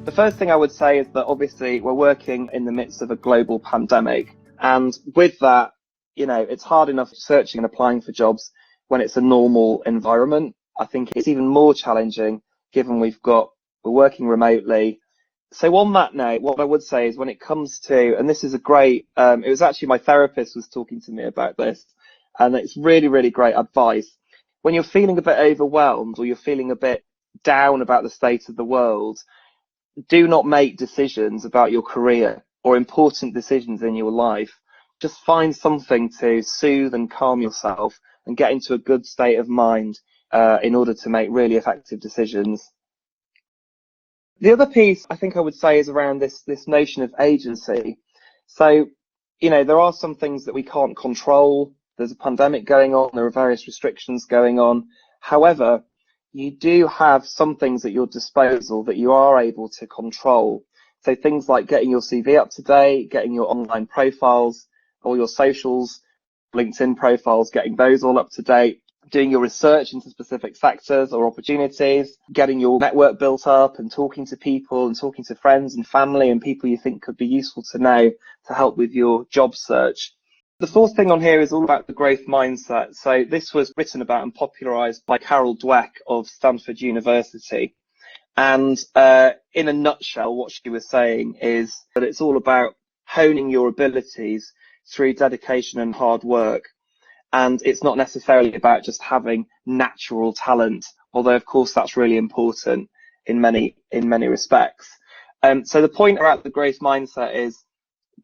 The first thing I would say is that obviously we're working in the midst of a global pandemic, and with that, it's hard enough searching and applying for jobs when it's a normal environment. I think it's even more challenging given we're working remotely. So on that note, what I would say is when it comes to, and this is a great, it was actually my therapist was talking to me about this, and it's really, really great advice. When you're feeling a bit overwhelmed or you're feeling a bit down about the state of the world, do not make decisions about your career or important decisions in your life. Just find something to soothe and calm yourself and get into a good state of mind in order to make really effective decisions. The other piece I think I would say is around this notion of agency. So, there are some things that we can't control. There's a pandemic going on. There are various restrictions going on. However, you do have some things at your disposal that you are able to control. So things like getting your CV up to date, getting your online profiles, all your socials, LinkedIn profiles, getting those all up to date, doing your research into specific sectors or opportunities, getting your network built up and talking to people and talking to friends and family and people you think could be useful to know to help with your job search. The fourth thing on here is all about the growth mindset. So this was written about and popularised by Carol Dweck of Stanford University. And in a nutshell, what she was saying is that it's all about honing your abilities through dedication and hard work. And it's not necessarily about just having natural talent, although of course that's really important in many respects. So the point about the growth mindset is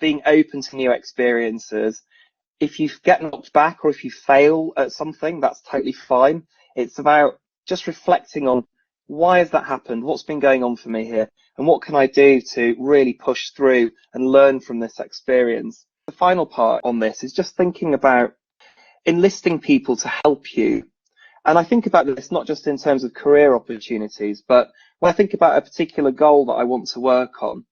being open to new experiences. If you get knocked back or if you fail at something, that's totally fine. It's about just reflecting on why has that happened? What's been going on for me here? And what can I do to really push through and learn from this experience? The final part on this is just thinking about enlisting people to help you. And I think about this not just in terms of career opportunities, but when I think about a particular goal that I want to work on.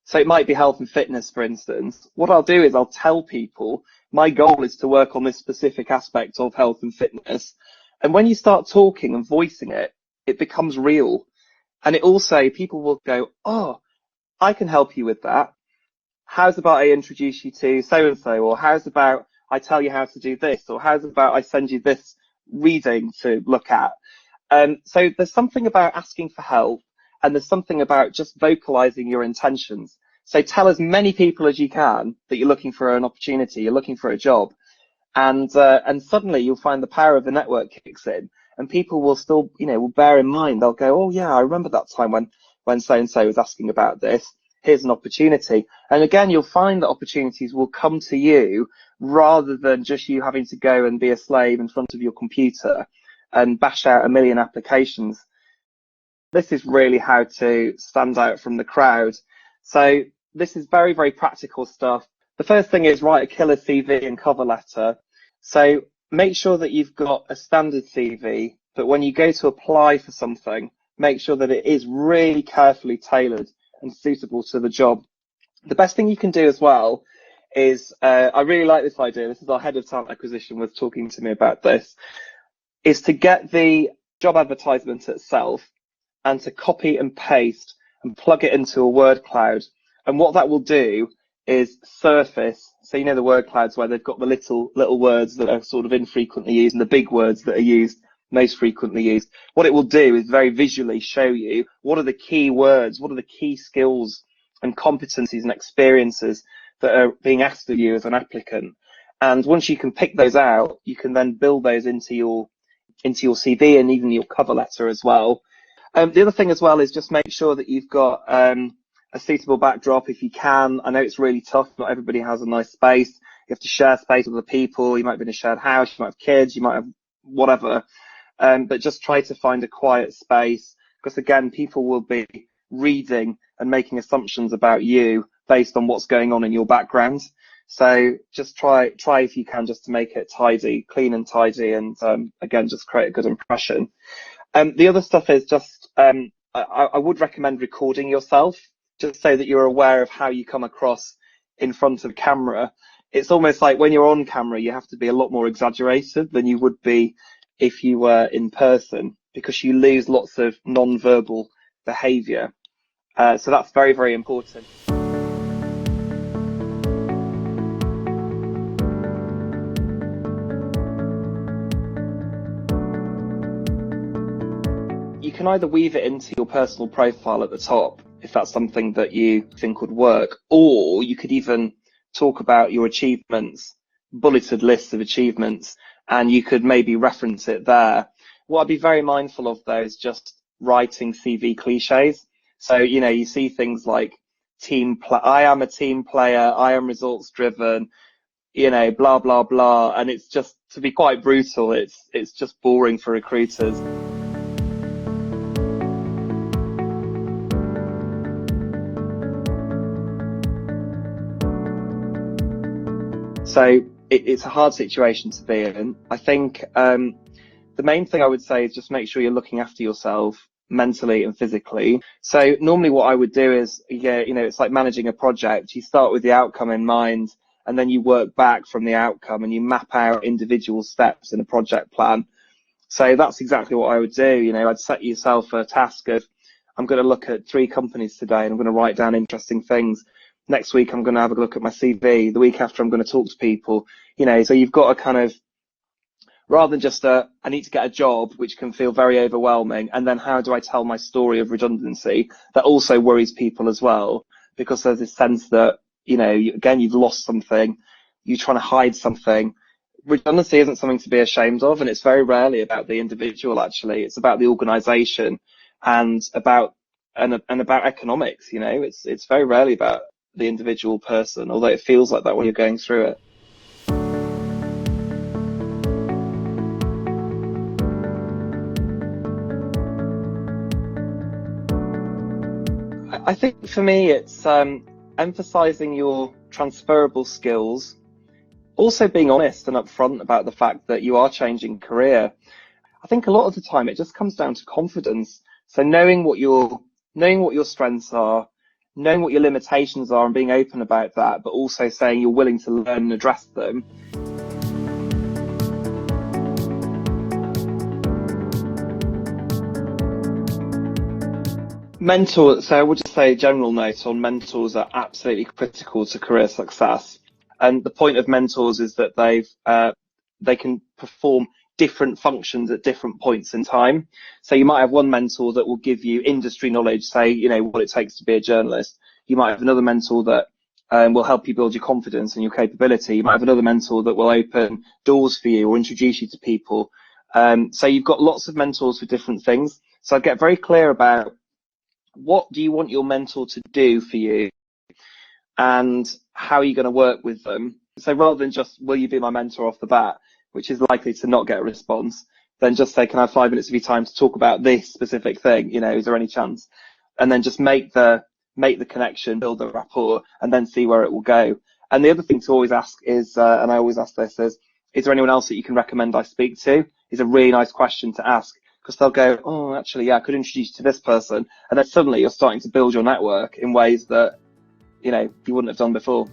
So it might be health and fitness, for instance. What I'll do is I'll tell people my goal is to work on this specific aspect of health and fitness. And when you start talking and voicing it, it becomes real. And it also, people will go, oh, I can help you with that. How's about I introduce you to so-and-so? Or how's about I tell you how to do this? Or how's about I send you this reading to look at? So there's something about asking for help. And there's something about just vocalizing your intentions. So tell as many people as you can that you're looking for an opportunity, you're looking for a job. And suddenly you'll find the power of the network kicks in and people will still, will bear in mind. They'll go, oh yeah, I remember that time when so-and-so was asking about this. Here's an opportunity. And again, you'll find that opportunities will come to you rather than just you having to go and be a slave in front of your computer and bash out a million applications. This is really how to stand out from the crowd. So this is very, very practical stuff. The first thing is write a killer CV and cover letter. So make sure that you've got a standard CV, but when you go to apply for something, make sure that it is really carefully tailored and suitable to the job. The best thing you can do as well is, I really like this idea. This is our head of talent acquisition was talking to me about this, is to get the job advertisement itself and to copy and paste and plug it into a word cloud. And what that will do is surface, so the word clouds where they've got the little words that are sort of infrequently used and the big words that are used, most frequently used. What it will do is very visually show you what are the key words, what are the key skills and competencies and experiences that are being asked of you as an applicant. And once you can pick those out, you can then build those into your CV and even your cover letter as well. The other thing as well is just make sure that you've got a suitable backdrop if you can. I know it's really tough. Not everybody has a nice space. You have to share space with other people. You might be in a shared house. You might have kids. You might have whatever. But just try to find a quiet space because, again, people will be reading and making assumptions about you based on what's going on in your background. So just try if you can just to make it tidy, clean and tidy, and again, just create a good impression. The other stuff is just, I would recommend recording yourself just so that you're aware of how you come across in front of camera. It's almost like when you're on camera, you have to be a lot more exaggerated than you would be if you were in person because you lose lots of non-verbal behavior. So that's very, very important. You can either weave it into your personal profile at the top, if that's something that you think would work, or you could even talk about your achievements, bulleted lists of achievements, and you could maybe reference it there. What I'd be very mindful of though is just writing CV cliches. So, you see things like I am a team player, I am results driven, blah, blah, blah. And it's just, to be quite brutal, it's just boring for recruiters. So it's a hard situation to be in. I think the main thing I would say is just make sure you're looking after yourself mentally and physically. So normally what I would do is, it's like managing a project. You start with the outcome in mind, and then you work back from the outcome and you map out individual steps in a project plan. So that's exactly what I would do. I'd set yourself a task of, I'm going to look at 3 companies today and I'm going to write down interesting things. Next week, I'm going to have a look at my CV. The week after, I'm going to talk to people. So you've got to kind of, rather than just I need to get a job, which can feel very overwhelming, and then how do I tell my story of redundancy? That also worries people as well, because there's this sense that, again, you've lost something, you're trying to hide something. Redundancy isn't something to be ashamed of, and it's very rarely about the individual, actually. It's about the organisation and about economics. It's very rarely about the individual person, although it feels like that when you're going through it. I think for me, it's emphasising your transferable skills, also being honest and upfront about the fact that you are changing career. I think a lot of the time it just comes down to confidence. So knowing what your strengths are, knowing what your limitations are and being open about that, but also saying you're willing to learn and address them. Mentors, so I would just say a general note on mentors are absolutely critical to career success. And the point of mentors is that they can perform different functions at different points in time. So you might have one mentor that will give you industry knowledge, say, what it takes to be a journalist. You might have another mentor that will help you build your confidence and your capability. You might have another mentor that will open doors for you or introduce you to people. So you've got lots of mentors for different things. So I get very clear about what do you want your mentor to do for you and how are you going to work with them. So rather than just, will you be my mentor off the bat, which is likely to not get a response, then just say, can I have 5 minutes of your time to talk about this specific thing? Is there any chance? And then just make the connection, build the rapport, and then see where it will go. And the other thing to always ask is, and I always ask this, is there anyone else that you can recommend I speak to? Is a really nice question to ask, because they'll go, oh, actually, yeah, I could introduce you to this person. And then suddenly you're starting to build your network in ways that, you wouldn't have done before.